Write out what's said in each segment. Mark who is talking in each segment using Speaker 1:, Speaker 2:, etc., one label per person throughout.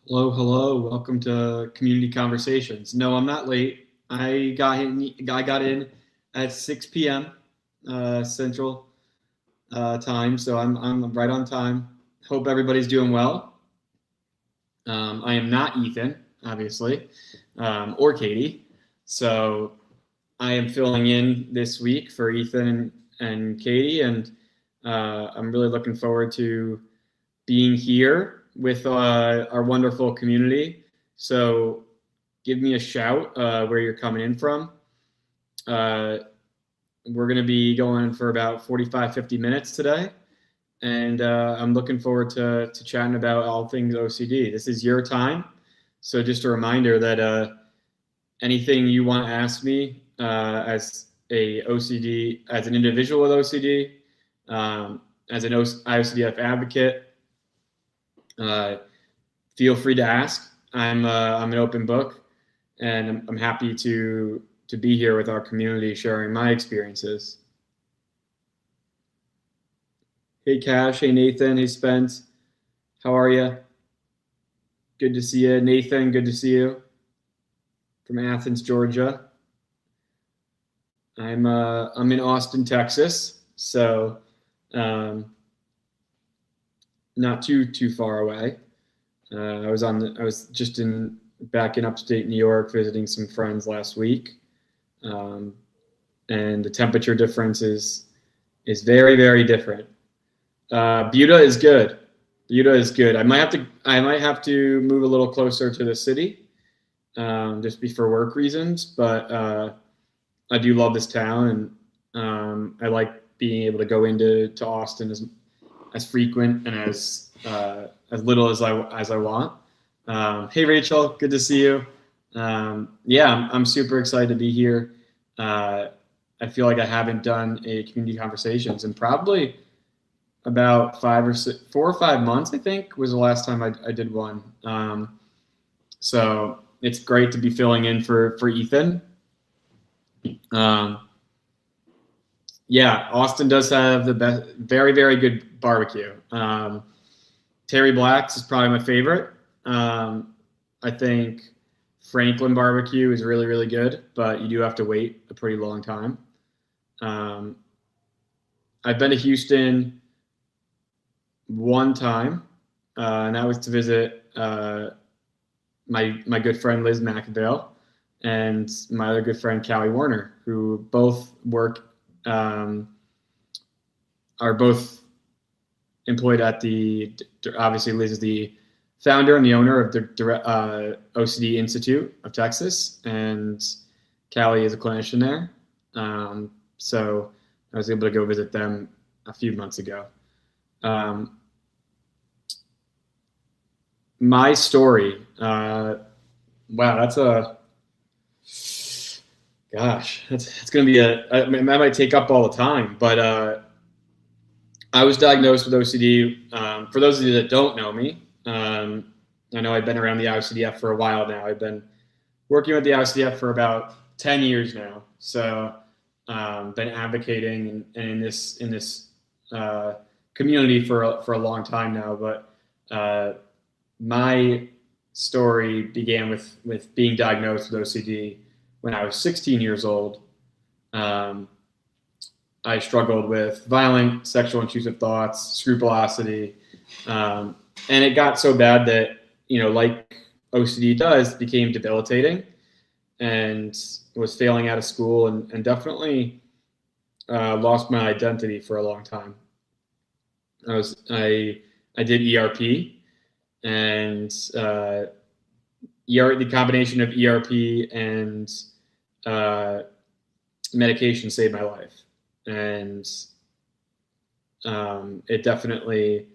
Speaker 1: Hello, hello. Welcome to Community Conversations. No, I'm not late. I got in at 6 p.m. Central time, so I'm right on time. Hope everybody's doing well. I am not Ethan, obviously, or Katie. So I am filling in this week for Ethan and Katie, and I'm really looking forward to being here with our wonderful community. So give me a shout where you're coming in from. Uh, we're going to be going for about 45, 50 minutes today. And I'm looking forward to chatting about all things OCD. This is your time. So just a reminder that anything you want to ask me as a OCD, as an individual with OCD, as an IOCDF advocate, feel free to ask. I'm an open book, and I'm happy to be here with our community, sharing my experiences. Hey Cash, hey Nathan, hey Spence, how are you? Good to see you, Nathan. Good to see you from Athens, Georgia. I'm in Austin, Texas, so not too far away. I was just back in upstate New York visiting some friends last week, and the temperature difference is very, very different. Buda is good. Buda is good. I might have to move a little closer to the city, just for work reasons. But I do love this town, and I like being able to go into Austin as frequent and as little as I want. Hey Rachel, good to see you. Yeah, I'm super excited to be here. I feel like I haven't done a community conversations in probably about 4 or 5 months, I think, was the last time I did one. So it's great to be filling in for Ethan. Yeah, Austin does have the best, very, very good barbecue. Terry Black's is probably my favorite. I think Franklin barbecue is really, really good, but you do have to wait a pretty long time. I've been to Houston one time, and that was to visit my good friend Liz McAdale and my other good friend Callie Warner, who both are both employed at obviously Liz is the founder and the owner of the OCD Institute of Texas, and Callie is a clinician there. So I was able to go visit them a few months ago. My story, wow, that's going to be I might take up all the time, but I was diagnosed with OCD. For those of you that don't know me, I know I've been around the IOCDF for a while now. I've been working with the IOCDF for about 10 years now. So been advocating in this community for a long time now. But my story began with being diagnosed with OCD when I was 16 years old. I struggled with violent sexual intrusive thoughts, scrupulosity, and it got so bad that, like OCD does, became debilitating, and was failing out of school, and definitely lost my identity for a long time. I did ERP, and the combination of ERP and medication saved my life. And it definitely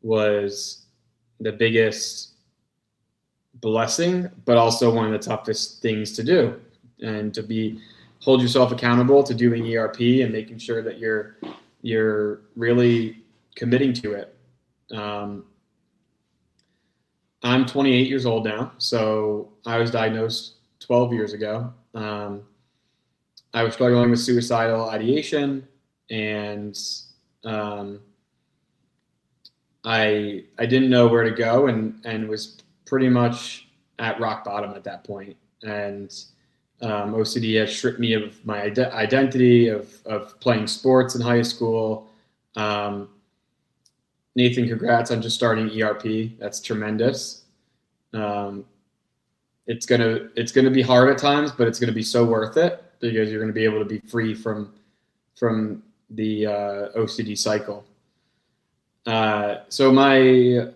Speaker 1: was the biggest blessing, but also one of the toughest things to do, and to hold yourself accountable to doing ERP and making sure that you're really committing to it. I'm 28 years old now, so I was diagnosed 12 years ago. I was struggling with suicidal ideation, and I didn't know where to go, and was pretty much at rock bottom at that point. And OCD has stripped me of my identity of playing sports in high school. Nathan, congrats on just starting ERP. That's tremendous. It's gonna be hard at times, but it's gonna be so worth it because you're gonna be able to be free from the OCD cycle. So my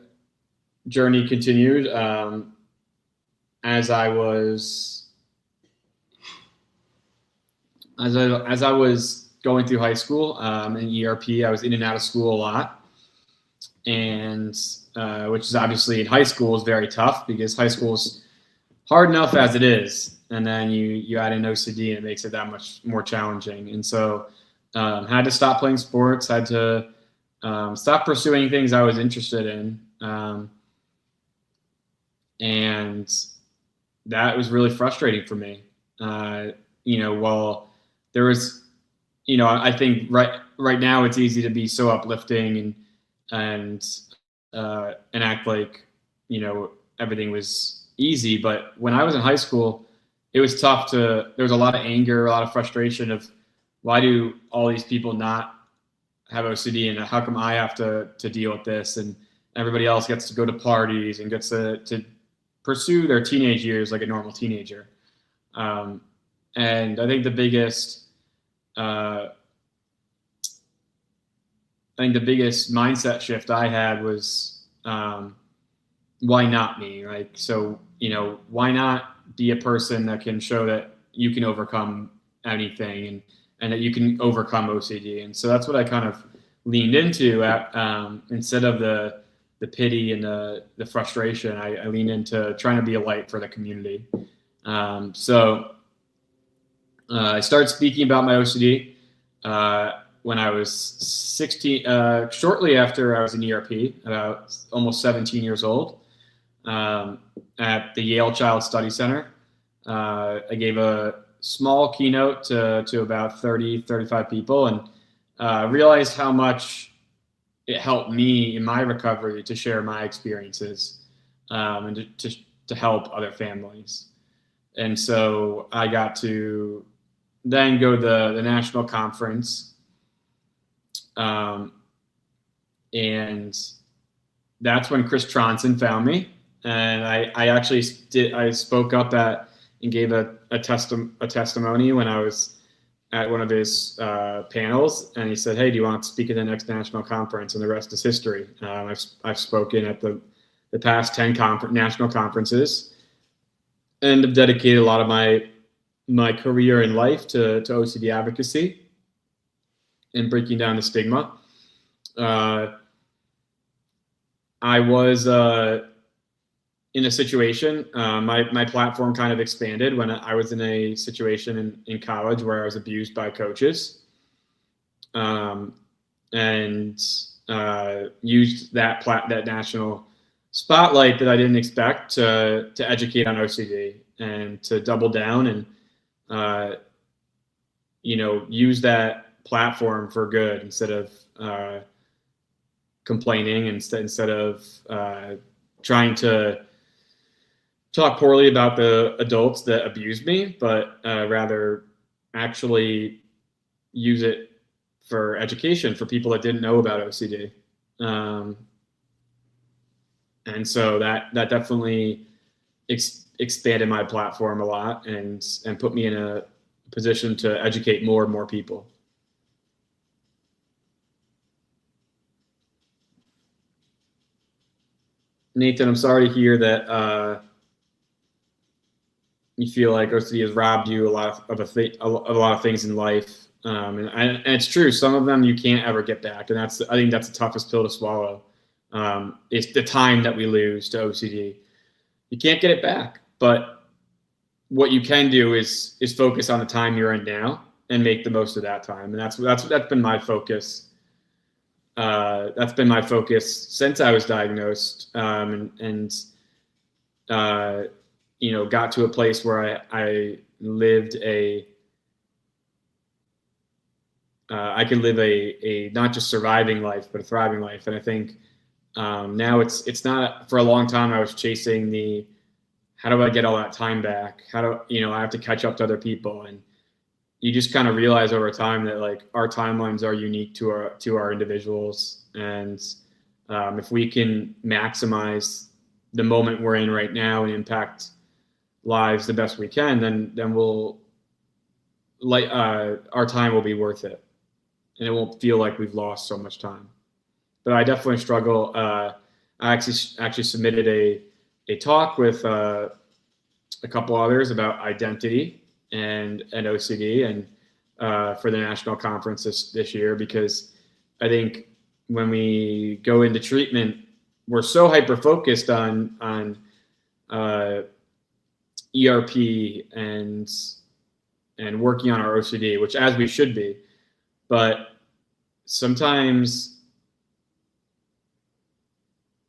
Speaker 1: journey continued as I was going through high school in ERP. I was in and out of school a lot, and which is obviously in high school is very tough because high school is hard enough as it is, and then you add in OCD and it makes it that much more challenging. And so had to stop playing sports, had to stop pursuing things I was interested in, and that was really frustrating for me. While there was, I think right now it's easy to be so uplifting and act like everything was easy, but when I was in high school, it was tough there was a lot of anger, a lot of frustration of why do all these people not have OCD and how come I have to deal with this, and everybody else gets to go to parties and gets to pursue their teenage years like a normal teenager. And I think the biggest mindset shift I had was why not me? Like, so, why not be a person that can show that you can overcome anything and that you can overcome OCD? And so that's what I kind of leaned into instead of the pity and the frustration. I leaned into trying to be a light for the community. So I started speaking about my OCD when I was 16, shortly after I was in ERP, about almost 17 years old. At the Yale Child Study Center. I gave a small keynote to about 30, 35 people, and realized how much it helped me in my recovery to share my experiences and to help other families. And so I got to then go to the national conference, and that's when Chris Tronson found me. And I spoke up and gave a testimony when I was at one of his panels, and he said, "Hey, do you want to speak at the next national conference?" And the rest is history. I've spoken at the past 10 national conferences, and have dedicated a lot of my career in life to OCD advocacy and breaking down the stigma. I was in a situation, my platform kind of expanded when I was in a situation in college where I was abused by coaches, and used that national spotlight that I didn't expect to educate on OCD and to double down and use that platform for good instead of complaining, instead of trying to talk poorly about the adults that abused me, but rather actually use it for education for people that didn't know about OCD. And so that definitely expanded my platform a lot and put me in a position to educate more and more people. Nathan, I'm sorry to hear that you feel like OCD has robbed you a lot of things in life, and it's true. Some of them you can't ever get back, and I think that's the toughest pill to swallow. It's the time that we lose to OCD. You can't get it back, but what you can do is focus on the time you're in now and make the most of that time, and that's been my focus. That's been my focus since I was diagnosed, got to a place where I lived I could live a not just surviving life, but a thriving life. And I think Now it's not. For a long time I was chasing the, how do I get all that time back? How do, I have to catch up to other people, and you just kind of realize over time that like our timelines are unique to our individuals, and if we can maximize the moment we're in right now and impact lives the best we can, then we'll like our time will be worth it, and it won't feel like we've lost so much time. But I definitely struggle. I actually submitted a talk with a couple others about identity and OCD, and for the national conference this year, because I think when we go into treatment, we're so hyper focused on ERP and working on our OCD, which as we should be, but sometimes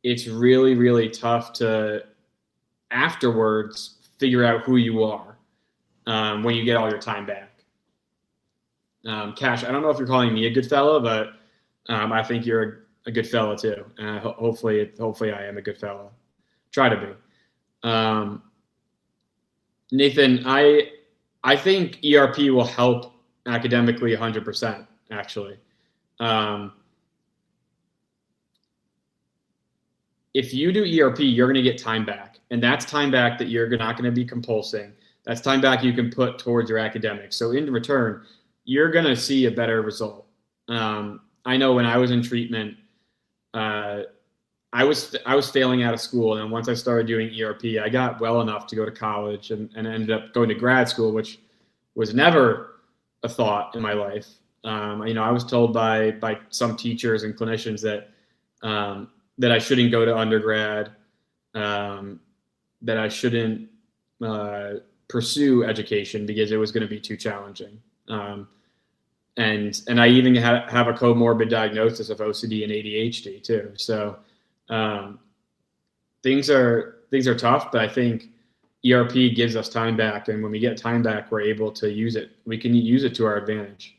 Speaker 1: it's really, really tough to afterwards figure out who you are when you get all your time back. Cash, I don't know if you're calling me a good fellow, but I think you're a good fellow too. Hopefully I am a good fellow. Try to be. Nathan, I think ERP will help academically 100%, actually. If you do ERP, you're going to get time back, and that's time back that you're not going to be compulsing. That's time back you can put towards your academics. So in return, you're going to see a better result. I know when I was in treatment, I was failing out of school, and then once I started doing ERP, I got well enough to go to college and ended up going to grad school, which was never a thought in my life. I was told by some teachers and clinicians that that I shouldn't go to undergrad, that I shouldn't pursue education because it was going to be too challenging. And I even have a comorbid diagnosis of OCD and ADHD too. So things are tough, but I think ERP gives us time back, and when we get time back, we're able to use it. We can use it to our advantage.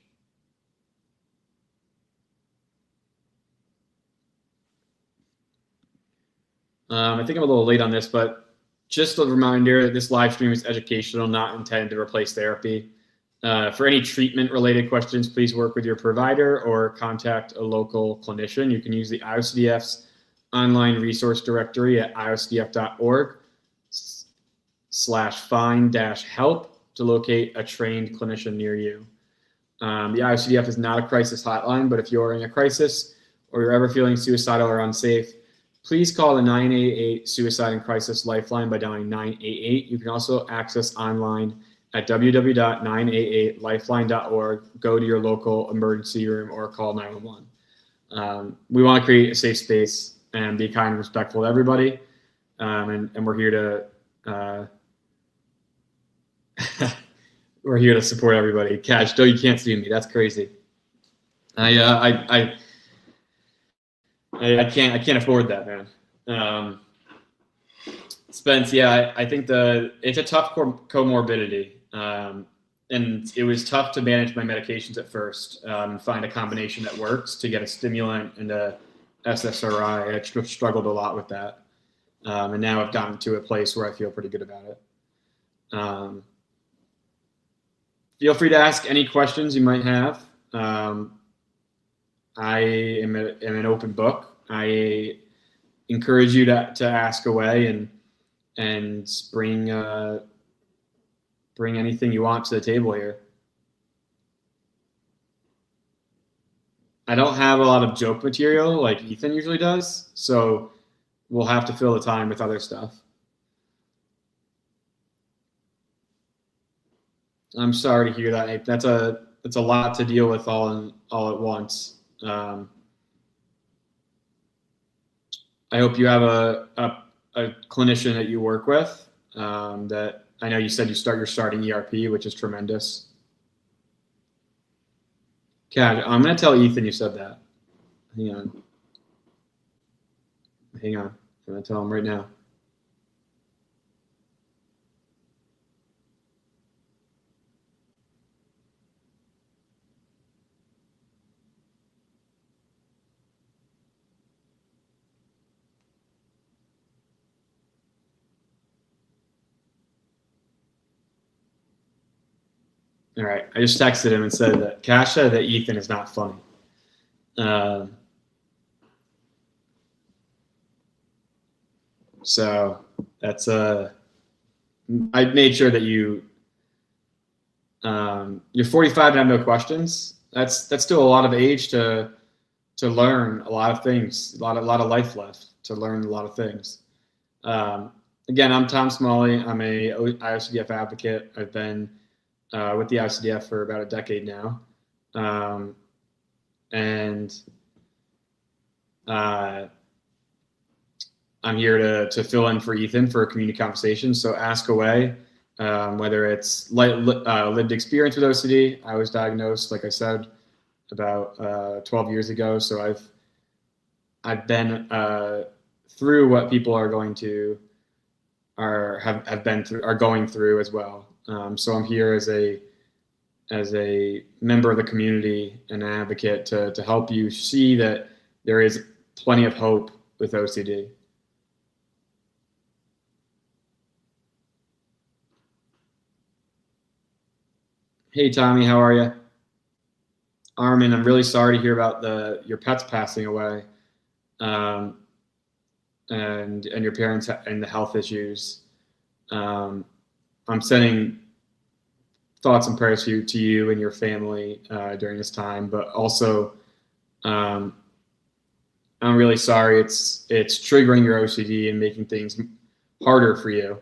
Speaker 1: I think I'm a little late on this, but just a reminder that this live stream is educational, not intended to replace therapy. For any treatment-related questions, please work with your provider or contact a local clinician. You can use the IOCDF's online resource directory at iocdf.org/find-help to locate a trained clinician near you. The IOCDF is not a crisis hotline, but if you're in a crisis or you're ever feeling suicidal or unsafe, please call the 988 Suicide and Crisis Lifeline by dialing 988. You can also access online at www.988lifeline.org. Go to your local emergency room or call 911. We want to create a safe space and be kind and respectful to everybody. And we're here to we're here to support everybody. Cash, though you can't see me. That's crazy. I can't afford that, man. Spence, yeah, I think it's a tough comorbidity. And it was tough to manage my medications at first, find a combination that works to get a stimulant and a SSRI. I struggled a lot with that. And now I've gotten to a place where I feel pretty good about it. Feel free to ask any questions you might have. I am an open book. I encourage you to ask away and bring anything you want to the table here. I don't have a lot of joke material like Ethan usually does, so we'll have to fill the time with other stuff. I'm sorry to hear that. That's a lot to deal with all at once. I hope you have a clinician that you work with. That I know you said you're starting ERP, which is tremendous. Kat, I'm gonna tell Ethan you said that. Hang on. I'm gonna tell him right now. All right. I just texted him and said that Cash said that Ethan is not funny. So that's I made sure that you're 45 and have no questions. That's still a lot of age to learn a lot of things, a lot of life left to learn a lot of things. Again, I'm Tom Smalley. I'm a IOCDF advocate. I've been with the IOCDF for about a decade now. And I'm here to fill in for Ethan for a community conversation. So ask away, whether it's lived experience with OCD. I was diagnosed, like I said, about 12 years ago. So I've been through what people are going through as well. So I'm here as a member of the community and an advocate to help you see that there is plenty of hope with OCD. Hey, Tommy, how are you? Armin, I'm really sorry to hear about your pets passing away, and your parents and the health issues. I'm sending thoughts and prayers to you and your family during this time, but also I'm really sorry it's triggering your OCD and making things harder for you.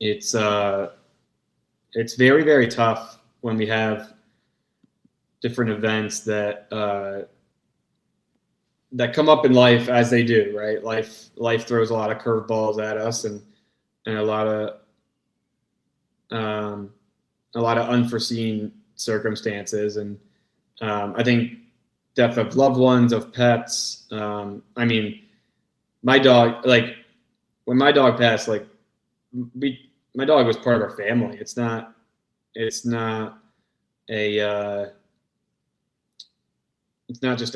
Speaker 1: It's very, very tough when we have different events that come up in life, as they do, right? Life throws a lot of curveballs at us and a lot of unforeseen circumstances. And I think death of loved ones, of pets. I mean, my dog, like when my dog passed, like my dog was part of our family. It's not just a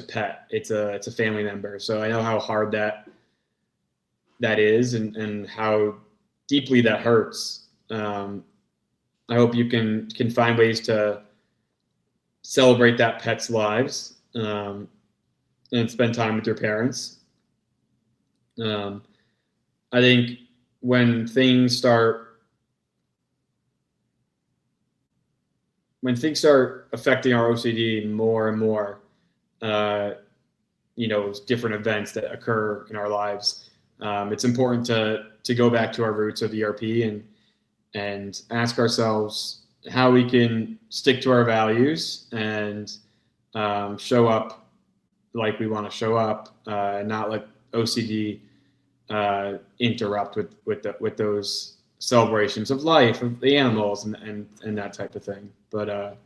Speaker 1: pet. It's a family member. So I know how hard that is and how deeply that hurts. I hope you can find ways to celebrate that pet's lives and spend time with your parents. I think when things start affecting our OCD more and more, different events that occur in our lives, it's important to go back to our roots of ERP and ask ourselves how we can stick to our values and show up like we want to show up, not let OCD interrupt with those celebrations of life, of the animals, and that type of thing. But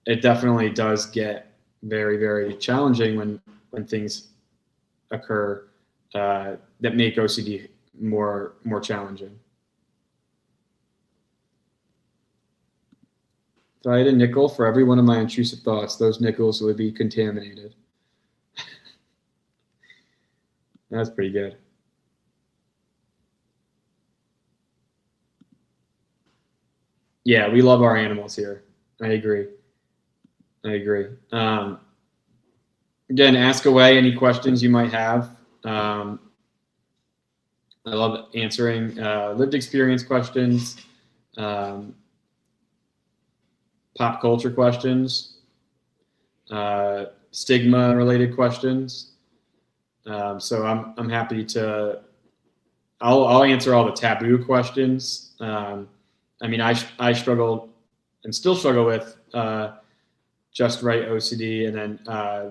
Speaker 1: it definitely does get very, very challenging when things occur that make OCD more challenging. If I had a nickel for every one of my intrusive thoughts, those nickels would be contaminated. That's pretty good. Yeah, we love our animals here. I agree. Again, ask away any questions you might have. I love answering lived experience questions, pop culture questions, stigma related questions. So I'm happy to. I'll answer all the taboo questions. I mean, I struggle and still struggle with just right OCD, and then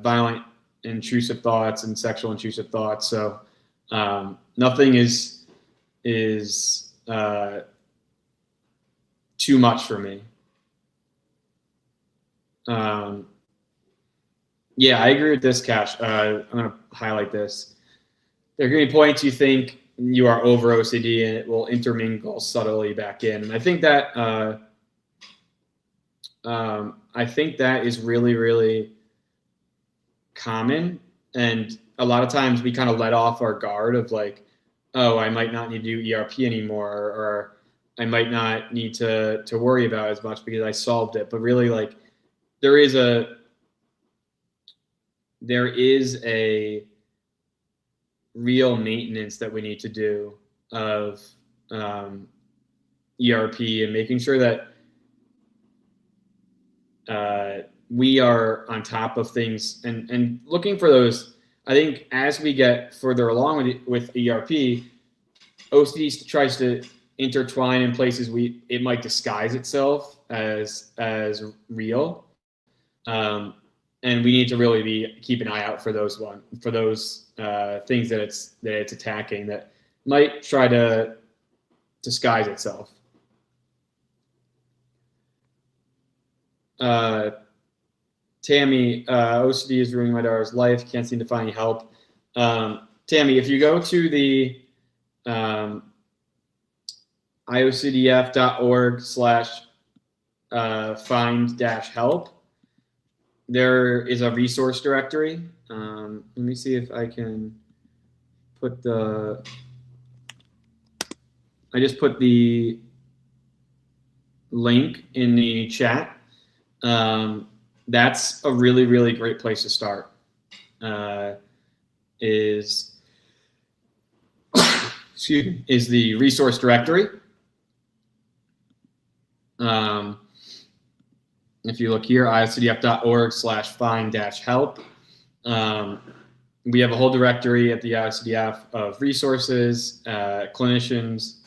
Speaker 1: violent intrusive thoughts and sexual intrusive thoughts. So nothing is too much for me. Yeah, I agree with this, Cash. I'm going to highlight this. There are going to be points you think you are over OCD and it will intermingle subtly back in. And I think that is really, really common. And a lot of times we kind of let off our guard of like, oh, I might not need to do ERP anymore, or I might not need to worry about as much because I solved it. But really, like, there is a real maintenance that we need to do of ERP and making sure that we are on top of things and looking for those. I think as we get further along with ERP, OCD tries to intertwine in places it might disguise itself as real, and we need to really keep an eye out for those things that it's attacking that might try to disguise itself. Tammy, OCD is ruining my daughter's life. Can't seem to find any help. Tammy, if you go to the iocdf.org/find-help, there is a resource directory. Let me see if I can put I just put the link in the chat. That's a really, really great place to start. Is the resource directory. If you look here, iocdf.org/find-help, we have a whole directory at the IOCDF of resources, clinicians,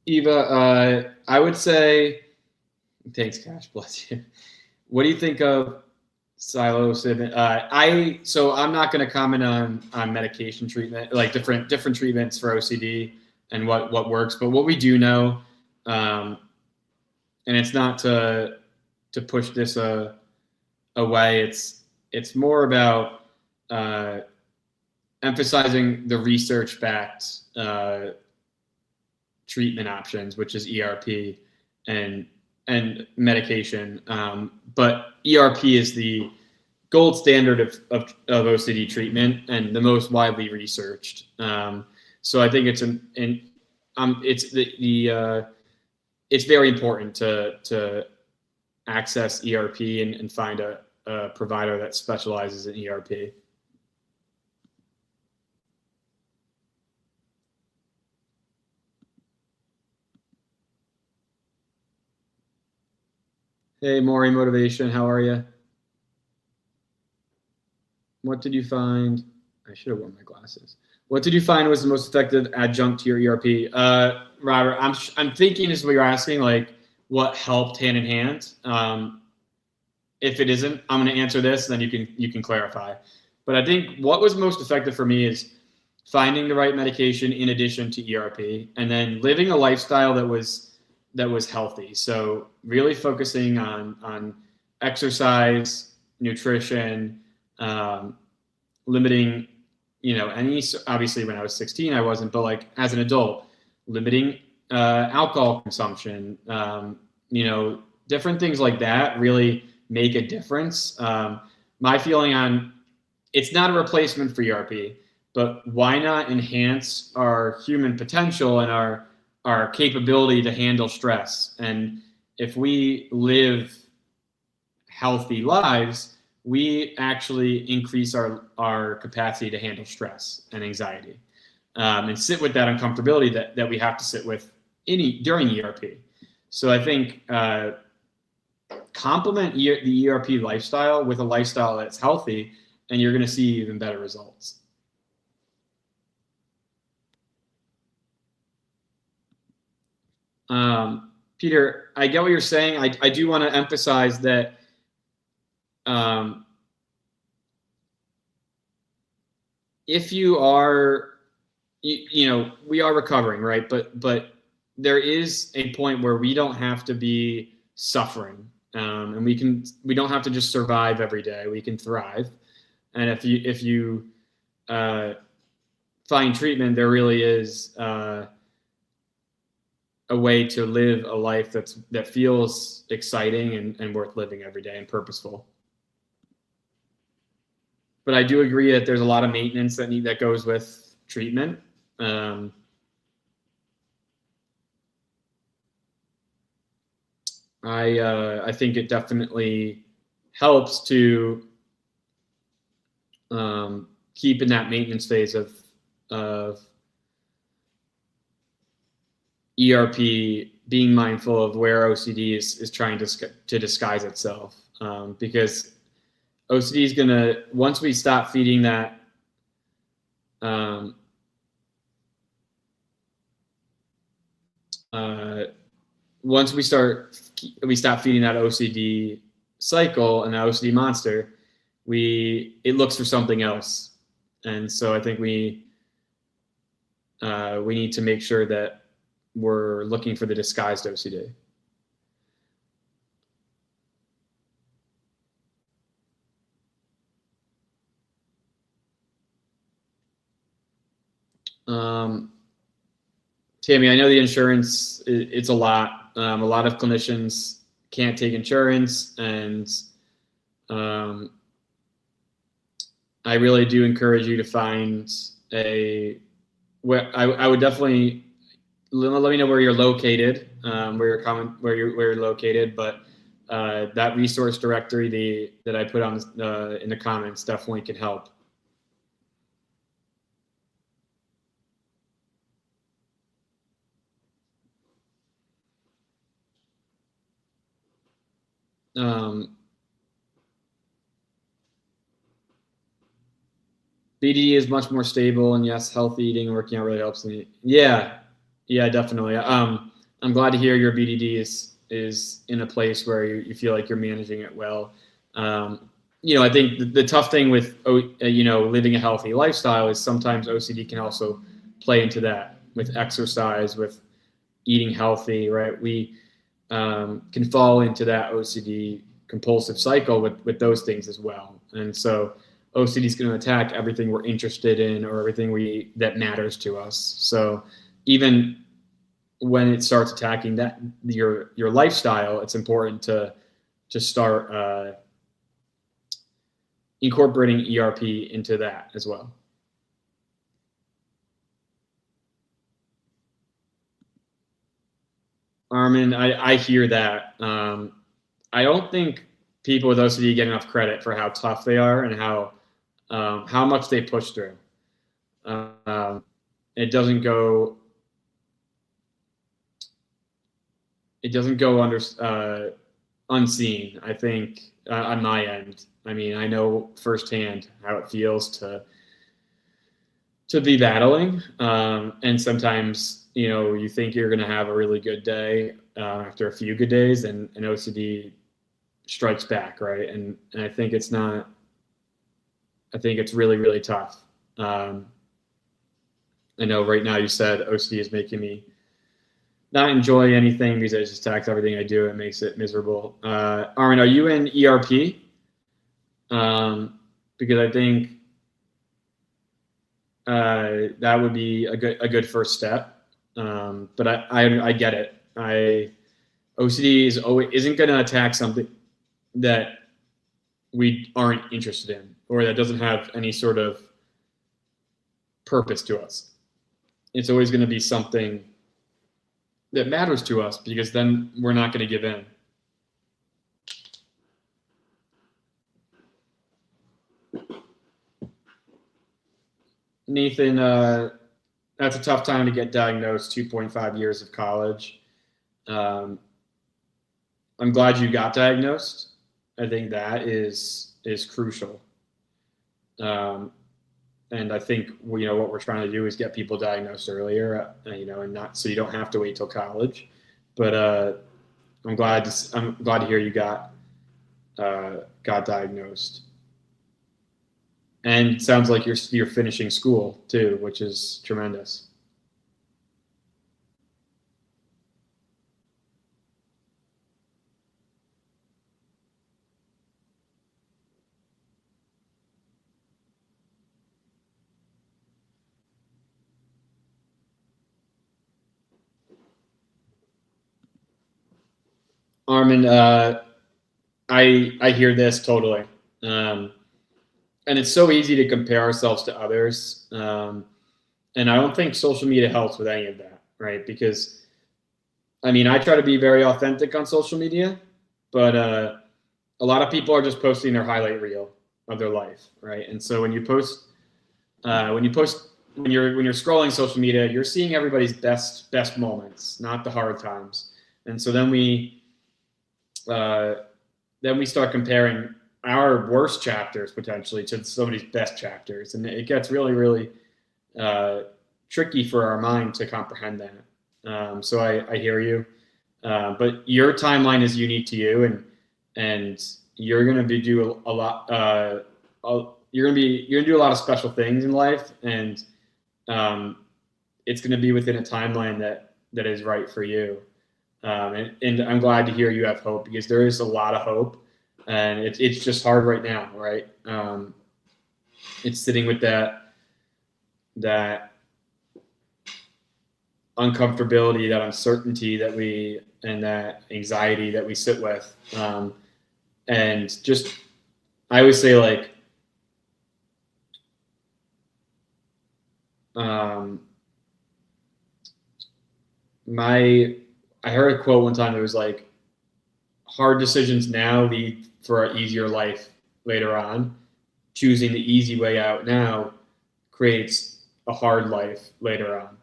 Speaker 1: Eva, I would say, thanks, Cash, bless you. What do you think of psilocybin? So I'm not going to comment on medication treatment, like different treatments for OCD and what works. But what we do know, and it's not to push this away. It's more about emphasizing the research-backed treatment options, which is ERP and medication. But ERP is the gold standard of OCD treatment and the most widely researched. So I think it's very important to access ERP and find a provider that specializes in ERP. Hey, Maury Motivation, how are you? What did you find? I should have worn my glasses. What did you find was the most effective adjunct to your ERP? Robert, I'm thinking is what you're asking, like what helped hand in hand. If it isn't, I'm going to answer this, then you can clarify. But I think what was most effective for me is finding the right medication in addition to ERP, and then living a lifestyle that was healthy. So really focusing on exercise, nutrition, limiting, obviously when I was 16, I wasn't, but like as an adult, limiting alcohol consumption, different things like that really make a difference. My feeling on it's not a replacement for ERP, but why not enhance our human potential and our capability to handle stress? And if we live healthy lives, we actually increase our capacity to handle stress and anxiety, and sit with that uncomfortability that we have to sit with during ERP. So I think complement the ERP lifestyle with a lifestyle that's healthy, and you're going to see even better results. Peter, I get what you're saying. I do want to emphasize that if you are, we are recovering, right? But there is a point where we don't have to be suffering, and we don't have to just survive every day. We can thrive, and if you find treatment, there really is a way to live a life that feels exciting and worth living every day and purposeful. but I do agree that there's a lot of maintenance that goes with treatment. I think it definitely helps to keep in that maintenance phase of ERP, being mindful of where OCD is trying to disguise itself, because OCD is gonna, once we stop feeding that once we stop feeding that OCD cycle and that OCD monster, it looks for something else, and so I think we need to make sure that we're looking for the disguised OCD. Tammy, I know the insurance, it's a lot. A lot of clinicians can't take insurance, and I really do encourage you to find I would definitely let me know where you're located, where you're located, but that resource directory that I put on in the comments definitely can help. BD is much more stable, and yes, healthy eating and working out really helps me. Yeah, definitely. I'm glad to hear your BDD is in a place where you feel like you're managing it well. I think the tough thing with living a healthy lifestyle is sometimes OCD can also play into that with exercise, with eating healthy, right? We can fall into that OCD compulsive cycle with those things as well, and so OCD is going to attack everything we're interested in or everything that matters to us. So even when it starts attacking your lifestyle, it's important to start incorporating ERP into that as well. Armin, I hear that. I don't think people with OCD get enough credit for how tough they are and how much they push through. It doesn't go under unseen, I think, on my end. I mean, I know firsthand how it feels to be battling, and sometimes you think you're going to have a really good day after a few good days, and OCD strikes back, right? And I think it's not. I think it's really, really tough. I know right now you said OCD is making me not enjoy anything because it just attacks everything I do. It makes it miserable. Armin, are you in ERP? Because I think that would be a good first step. But I get it. OCD isn't going to attack something that we aren't interested in or that doesn't have any sort of purpose to us. It's always going to be something that matters to us, because then we're not going to give in. Nathan, that's a tough time to get diagnosed, 2.5 years of college. I'm glad you got diagnosed. I think that is crucial. And I think what we're trying to do is get people diagnosed earlier, and not so you don't have to wait till college. But I'm glad to hear you got diagnosed. And it sounds like you're finishing school too, which is tremendous. Armin, I hear this totally. and it's so easy to compare ourselves to others. And I don't think social media helps with any of that, right? Because I mean, I try to be very authentic on social media, but a lot of people are just posting their highlight reel of their life, right? And so when you post, when you're scrolling social media, you're seeing everybody's best moments, not the hard times. And so then we start comparing our worst chapters potentially to somebody's best chapters, and it gets really tricky for our mind to comprehend that. So I hear you, but your timeline is unique to you, and you're gonna be do a lot. You're gonna do a lot of special things in life, and it's gonna be within a timeline that is right for you. And I'm glad to hear you have hope, because there is a lot of hope, and it's just hard right now, right? It's sitting with that uncomfortability, that uncertainty and that anxiety that we sit with, and just I always say, like, I heard a quote one time that was like, hard decisions now lead for an easier life later on. Choosing the easy way out now creates a hard life later on.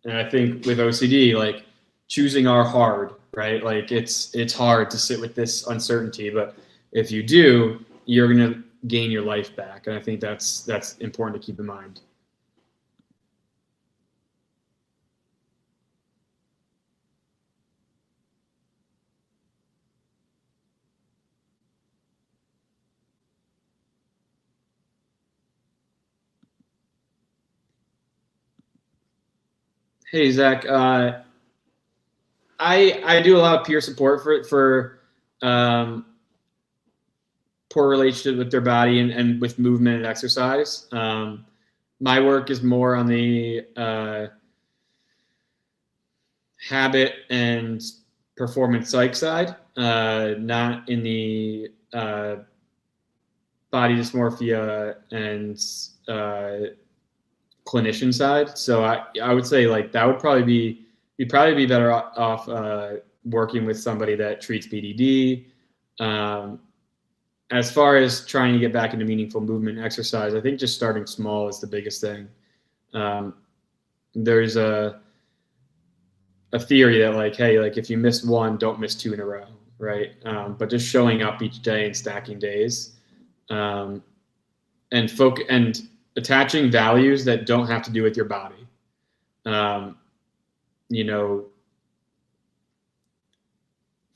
Speaker 1: And I think with OCD, like, choosing our hard, right? Like, it's hard to sit with this uncertainty, but if you do, you're going to gain your life back. And I think that's important to keep in mind. Hey, Zach, I do a lot of peer support for um, poor relationship with their body, and with movement and exercise. My work is more on the habit and performance psych side, not in the body dysmorphia and clinician side. So I would say, like, that would probably be, you'd probably be better off working with somebody that treats BDD. As far as trying to get back into meaningful movement and exercise, I think just starting small is the biggest thing. There's a theory that, like, hey, like, if you miss one, don't miss two in a row, right? But just showing up each day and stacking days, and attaching values that don't have to do with your body. You know,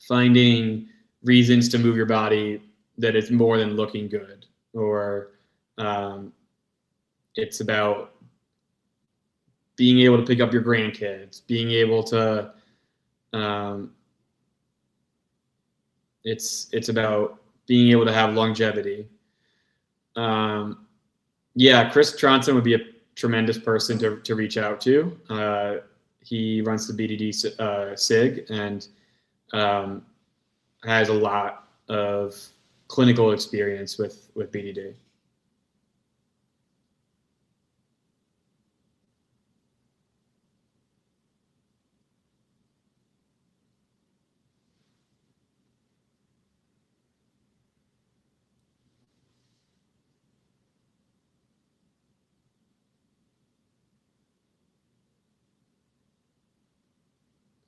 Speaker 1: finding reasons to move your body that is more than looking good, or it's about being able to pick up your grandkids, being able to it's about being able to have longevity. Yeah, Chris Tronson would be a tremendous person to reach out to. He runs the BDD SIG, and has a lot of clinical experience with BDD.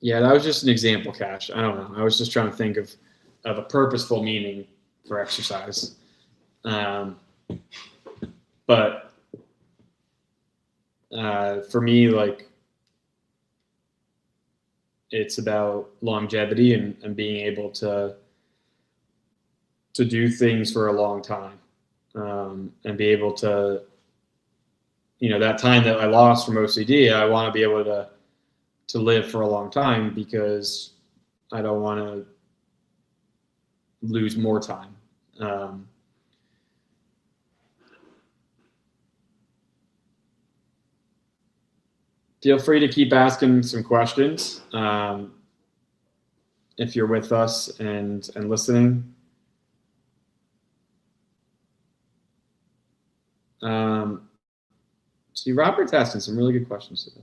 Speaker 1: Yeah, that was just an example, Cash. I don't know. I was just trying to think of a purposeful meaning for exercise. But for me, like, it's about longevity and being able to do things for a long time, and be able to, that time that I lost from OCD, I want to be able to live for a long time, because I don't want to lose more time. Feel free to keep asking some questions, if you're with us and listening. See, Robert's asking some really good questions today.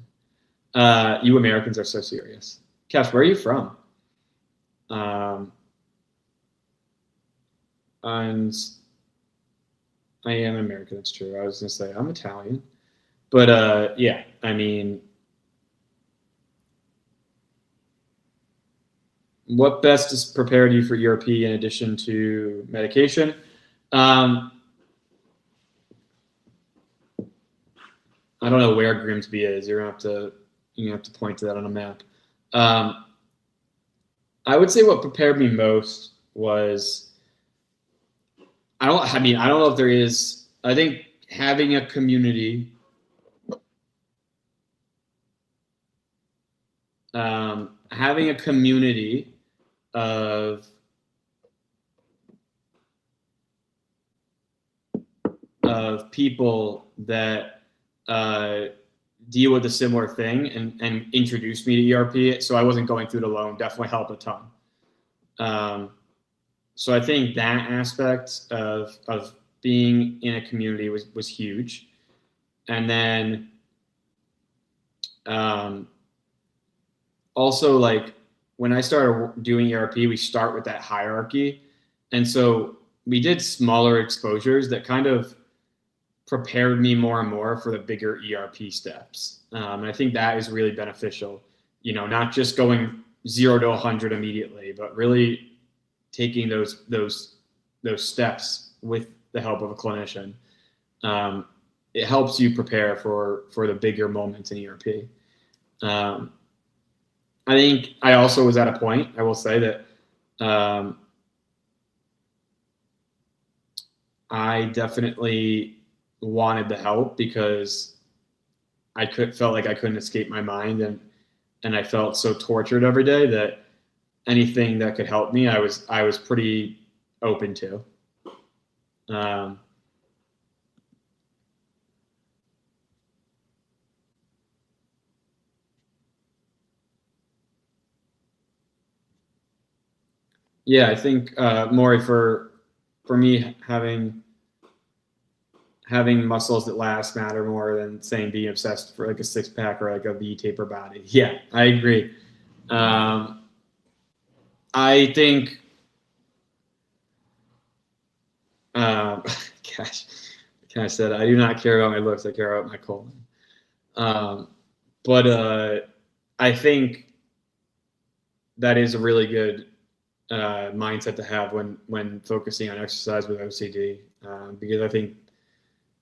Speaker 1: You Americans are so serious. Cash, where are you from? And I am American. That's true. I was gonna say I'm Italian, but yeah. I mean, what best has prepared you for ERP in addition to medication? I don't know where Grimsby is. You're gonna have to point to that on a map. I would say what prepared me most was I don't know if there is. I think having a community, having a community of people that deal with a similar thing and introduced me to ERP, so I wasn't going through it alone. Definitely helped a ton. So I think that aspect of being in a community was huge. And then also, like, when I started doing ERP, we start with that hierarchy. And so we did smaller exposures that kind of prepared me more and more for the bigger ERP steps. And I think that is really beneficial, not just going 0 to 100 immediately, but really taking those steps with the help of a clinician. It helps you prepare for the bigger moments in ERP. I think I also was at a point, I will say that I definitely wanted the help because I felt like I couldn't escape my mind, and I felt so tortured every day that anything that could help me, I was pretty open to. Yeah, I think Maury, for me, having muscles that last matter more than saying being obsessed for like a 6-pack or like a V-taper body. Yeah, I agree. I think, gosh, like I said, I do not care about my looks. I care about my colon. But I think that is a really good mindset to have when focusing on exercise with OCD, because I think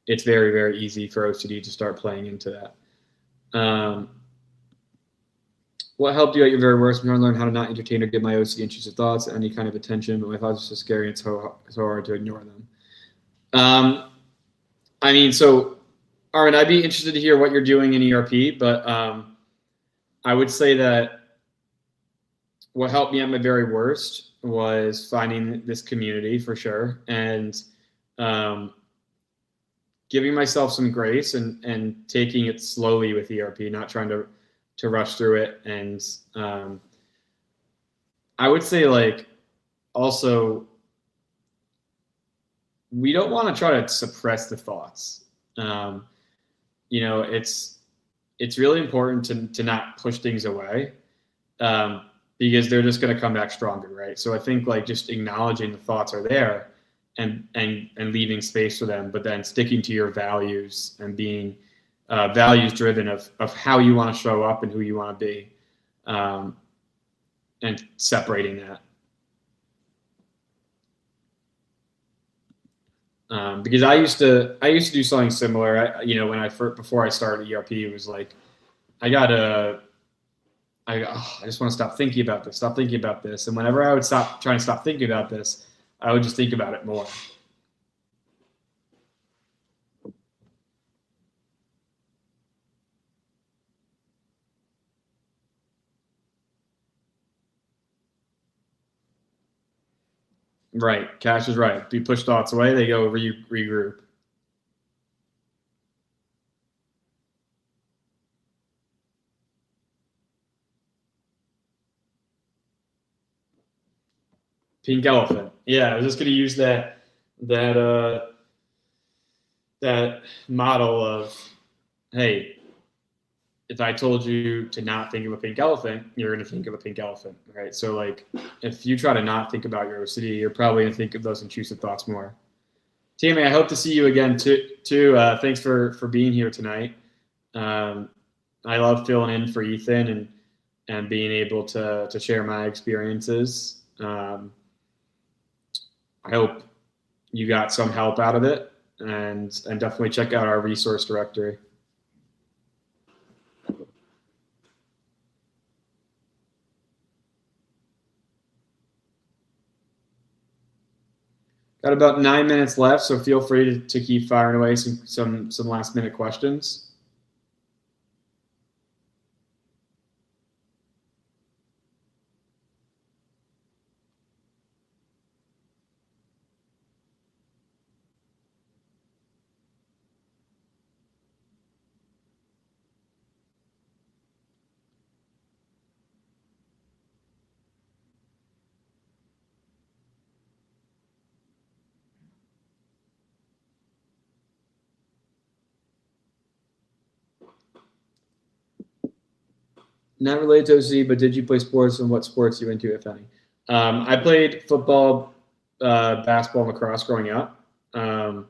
Speaker 1: it's very, very easy for OCD to start playing into that. What helped you at your very worst? I'm trying to learn how to not entertain or give my OCD intrusive thoughts any kind of attention, but my thoughts are so scary and it's so hard to ignore them. I mean, so Armin, I'd be interested to hear what you're doing in ERP, but I would say that what helped me at my very worst was finding this community for sure, and giving myself some grace and taking it slowly with ERP, not trying to rush through it. And I would say, like, also, we don't want to try to suppress the thoughts. It's really important to not push things away, because they're just going to come back stronger, right? So I think, like, just acknowledging the thoughts are there and leaving space for them, but then sticking to your values and being values driven of how you want to show up and who you want to be, and separating that. Because I used to do something similar. Before I started ERP, it was like, I just want to stop thinking about this. And whenever I would stop thinking about this, I would just think about it more. Right. Cash is right. If you push thoughts away, they go regroup. Pink elephant. Yeah, I was just gonna use that that model of, hey, if I told you to not think of a pink elephant, you're going to think of a pink elephant, right? So like, if you try to not think about your OCD, you're probably going to think of those intrusive thoughts more. Tammy, I hope to see you again too. Thanks for being here tonight. I love filling in for Ethan and being able to share my experiences. I hope you got some help out of it, and definitely check out our resource directory. Got about 9 minutes left, so feel free to keep firing away some last minute questions. Not related to OCD, but did you play sports, and what sports you into, if any? I played football, basketball, and lacrosse growing up. I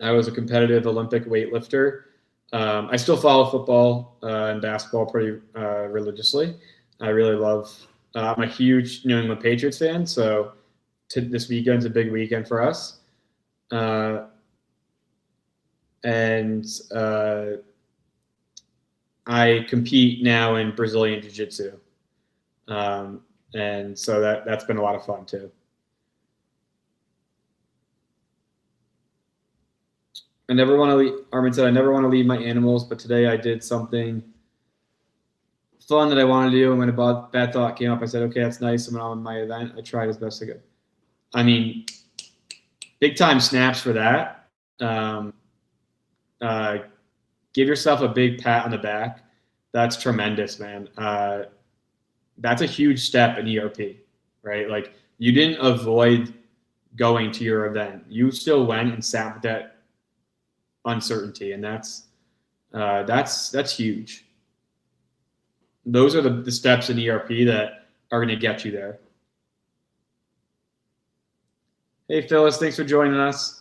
Speaker 1: was a competitive Olympic weightlifter. I still follow football and basketball pretty religiously. I really love. I'm a huge New England Patriots fan, so this weekend's a big weekend for us. And I compete now in Brazilian Jiu-Jitsu. And so that's been a lot of fun too. I never want to leave, Armin said, I never want to leave my animals, but today I did something fun that I wanted to do. And when a bad thought came up, I said, okay, that's nice. I'm on my event. I tried as best I could. I mean, big time snaps for that. Give yourself a big pat on the back. That's tremendous, man. That's a huge step in ERP, right? Like, you didn't avoid going to your event. You still went and sat with that uncertainty, and that's huge. Those are the steps in ERP that are going to get you there. Hey, Phyllis, thanks for joining us.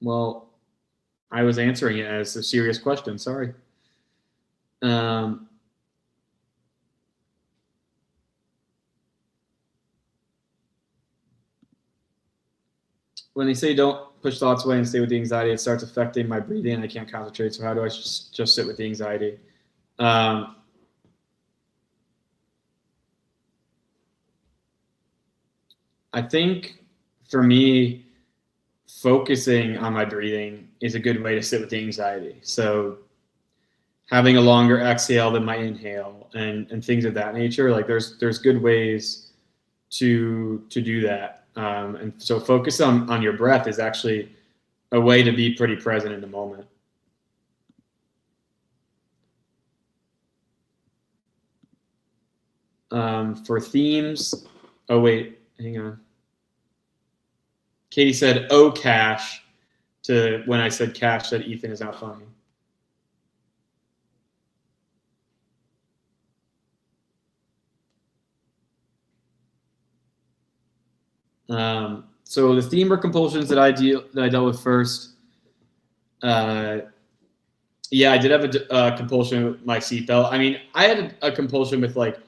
Speaker 1: Well, I was answering it as a serious question. Sorry. When they say don't push thoughts away and stay with the anxiety, it starts affecting my breathing and I can't concentrate. So how do I just sit with the anxiety? I think for me, focusing on my breathing is a good way to sit with the anxiety. So having a longer exhale than my inhale and things of that nature, like there's good ways to do that. And so focus on your breath is actually a way to be pretty present in the moment. For themes, oh wait, hang on. Katie said, "Oh, Cash," to when I said Cash, said Ethan is not funny. So the theme or compulsions that I dealt with first. Yeah, I did have a compulsion with my seatbelt. I mean, I had a compulsion with like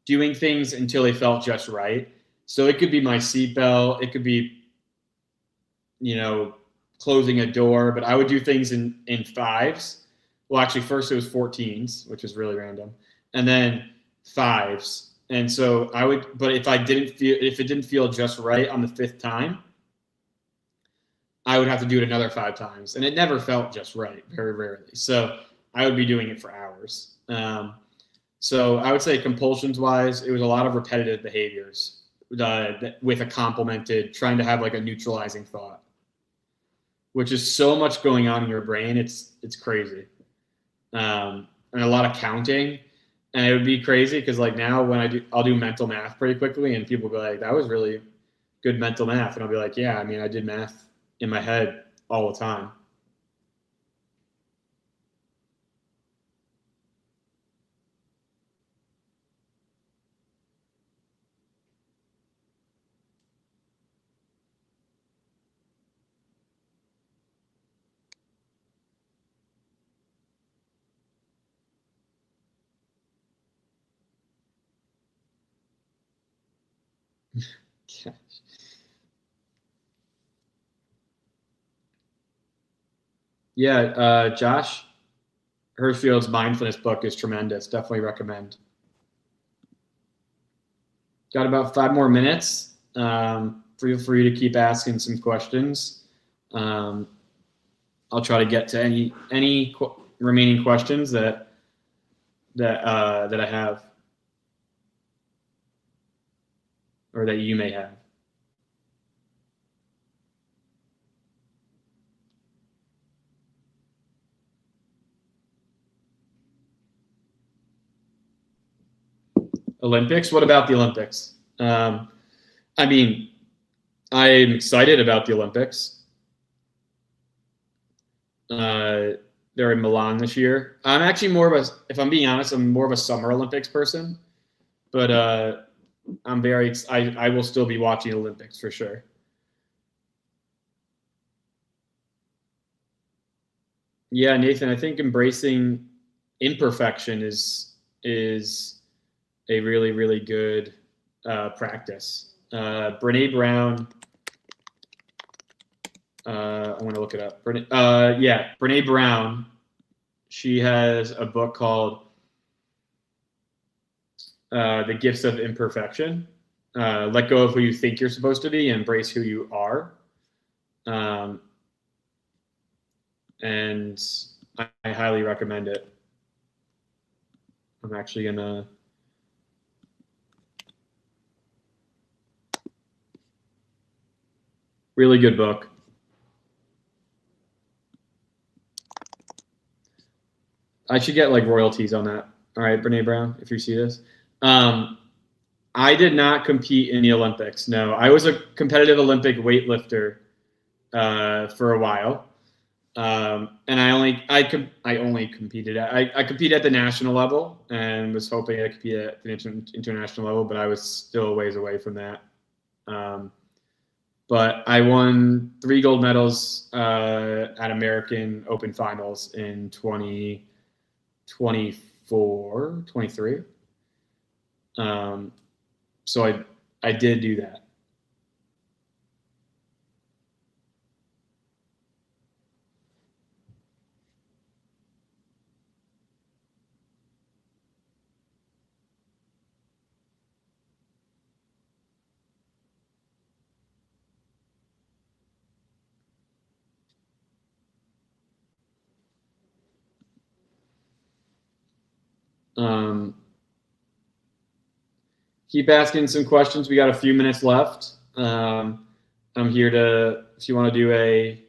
Speaker 1: doing things until they felt just right. So it could be my seatbelt, it could be, closing a door, but I would do things in fives. Well, actually, first it was 14s, which is really random, and then fives. And so I would, but if it didn't feel just right on the fifth time, I would have to do it another 5 times, and it never felt just right, very rarely. So I would be doing it for hours. So I would say compulsions wise, it was a lot of repetitive behaviors with a complemented, trying to have like a neutralizing thought, which is so much going on in your brain. It's crazy. and a lot of counting. And it would be crazy because like now when I'll do mental math pretty quickly, and people go like, "That was really good mental math," and I'll be like, "Yeah, I mean, I did math in my head all the time." Yeah, Josh Hirschfield's mindfulness book is tremendous. Definitely recommend. Got about 5 more minutes. Feel free to keep asking some questions. Um, I'll try to get to any remaining questions that I have or that you may have. Olympics? What about the Olympics? I mean, I'm excited about the Olympics. They're in Milan this year. I'm actually more of a, if I'm being honest, I'm more of a Summer Olympics person. But I'm very, I will still be watching Olympics for sure. Yeah, Nathan, I think embracing imperfection is a really really good practice. Brene Brown. I'm going to look it up. Brene Brown. She has a book called The Gifts of Imperfection. Let go of who you think you're supposed to be, embrace who you are. And I highly recommend it. I'm actually going to. Really good book. I should get like royalties on that. All right, Brene Brown, if you see this. I did not compete in the Olympics. No, I was a competitive Olympic weightlifter for a while, and I only competed. I competed at the national level and was hoping I could compete at the international level, but I was still a ways away from that. But I won 3 gold medals at American Open Finals in 2024, 23. So I did do that. Keep asking some questions. We got a few minutes left. I'm here to, if you want to do a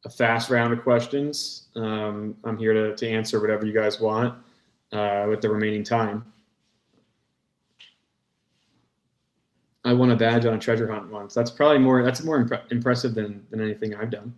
Speaker 1: fast round of questions, I'm here to answer whatever you guys want with the remaining time. I won a badge on a treasure hunt once. That's probably more impressive than anything I've done.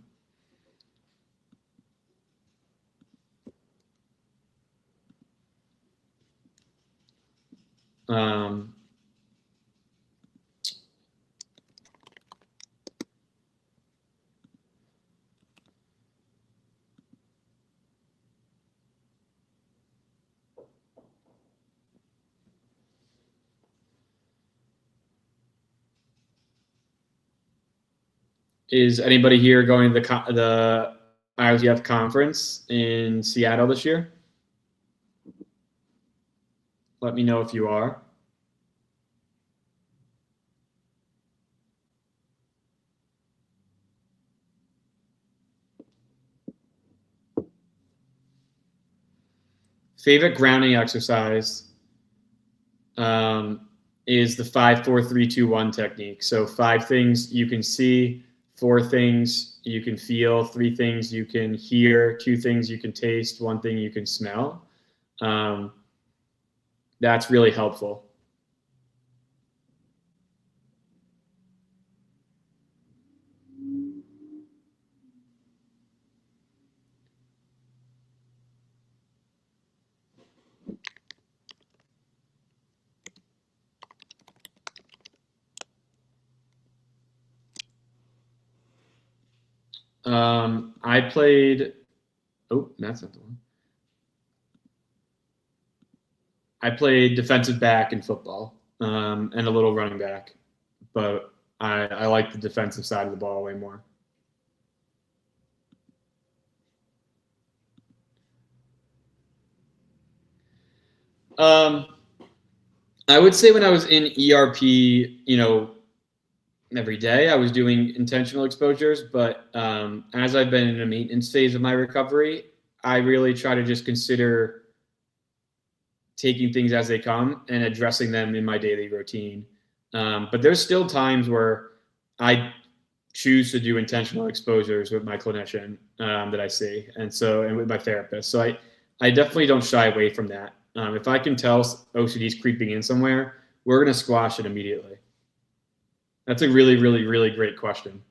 Speaker 1: Is anybody here going to the IOTF conference in Seattle this year? Let me know if you are. Favorite grounding exercise is the 5, 4, 3, 2, 1 technique. So 5 things you can see, 4 things you can feel, 3 things you can hear, 2 things you can taste, 1 thing you can smell. That's really helpful. I played. Oh, that's not the one. I played defensive back in football, and a little running back, but I like the defensive side of the ball way more. I would say when I was in ERP, every day I was doing intentional exposures, but as I've been in a maintenance phase of my recovery, I really try to just consider taking things as they come and addressing them in my daily routine. But there's still times where I choose to do intentional exposures with my clinician that I see, and with my therapist. So I definitely don't shy away from that. If I can tell OCD is creeping in somewhere, we're going to squash it immediately. That's a really, really, really great question.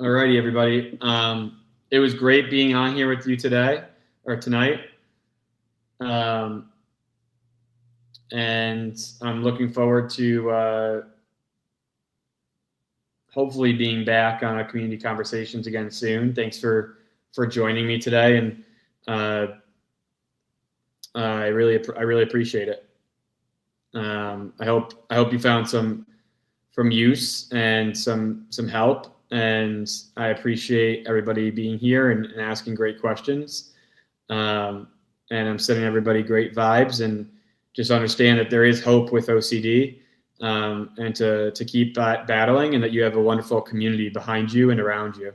Speaker 1: All righty, everybody. It was great being on here with you today or tonight. And I'm looking forward to hopefully being back on our community conversations again soon. Thanks for joining me today, and I really appreciate it. I hope you found some use and some help, and I appreciate everybody being here and asking great questions. And I'm sending everybody great vibes, and just understand that there is hope with OCD, and to keep battling, and that you have a wonderful community behind you and around you.